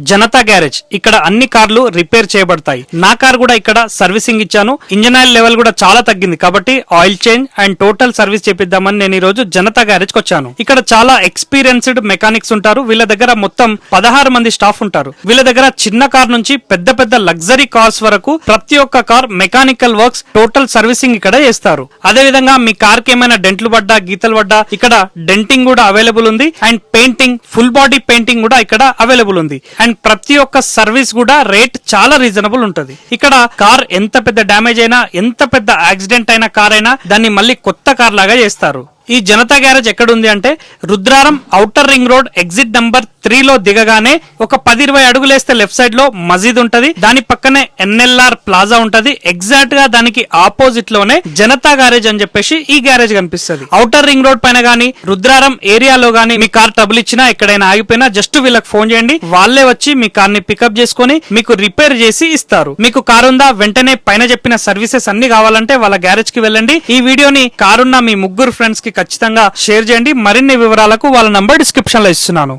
Janata garage. ఇక్కడ అన్ని కార్లు రిపేర్ చేయబడతాయి. నా కార్ కూడా ఇక్కడ సర్వీసింగ్ ఇచ్చాను. ఇంజన్ ఆయిల్ లెవెల్ కూడా చాలా తగ్గింది కాబట్టి oil change and total service చేపిద్దామని నేను ఈ రోజు జనతా గ్యారేజ్ కి వచ్చాను. ఇక్కడ చాలా ఎక్స్పీరియన్స్డ్ మెకానిక్స్ ఉంటారు. వీళ్ళ దగ్గర మొత్తం 16 మంది స్టాఫ్ ఉంటారు. వీళ్ళ దగ్గర చిన్న కార్ నుంచి పెద్ద పెద్ద లగ్జరీ కార్స్ వరకు ప్రతి ఒక్క car mechanical works total servicing ఇక్కడ చేస్తారు. అదే విధంగా మీ కార్ కి ఏమైనా డెంట్లు పడ్డా గీతలు పడ్డా ఇక్కడ డెంటింగ్ కూడా అవైలబుల్ ఉంది and painting full body painting కూడా ఇక్కడ అవైలబుల్ ఉంది. అండ్ ప్రతి ఒక్క సర్వీస్ కూడా రేట్ చాలా రీజనబుల్ ఉంటది. ఇక్కడ కార్ ఎంత పెద్ద డ్యామేజ్ అయినా ఎంత పెద్ద యాక్సిడెంట్ అయిన కార్ అయినా దాన్ని మళ్ళీ కొత్త కార్ లాగా చేస్తారు. ఈ జనతా గ్యారేజ్ ఎక్కడ ఉంది అంటే Rudraram outer ring road exit number 3 లో దిగగానే ఒక 10-20 అడుగులేస్తే లెఫ్ట్ సైడ్ లో మసీద్ ఉంటది. దాని పక్కనే ఎన్ఎల్ఆర్ ప్లాజా ఉంటది. ఎగ్జాక్ట్ గా దానికి ఆపోజిట్ లోనే జనతా గ్యారేజ్ అని చెప్పేసి ఈ గ్యారేజ్ కనిపిస్తుంది. ఔటర్ రింగ్ రోడ్ పైన గానీ రుద్రారం ఏరియాలో గానీ మీ కార్ ట్రబుల్ ఇచ్చినా ఎక్కడైనా ఆగిపోయినా జస్ట్ వీళ్ళకి ఫోన్ చేయండి. వాళ్ళే వచ్చి మీ కార్ ని పికప్ చేసుకుని మీకు రిపేర్ చేసి ఇస్తారు. మీకు కార్ ఉందా వెంటనే పైన చెప్పిన సర్వీసెస్ అన్ని కావాలంటే వాళ్ళ గ్యారేజ్ కి వెళ్ళండి. ఈ వీడియోని కారున్న మీ ముగ్గురు ఫ్రెండ్స్ కి ఖచ్చితంగా షేర్ చేయండి. మరిన్ని వివరాలకు వాళ్ళ నంబర్ డిస్క్రిప్షన్ లో ఇస్తున్నాను.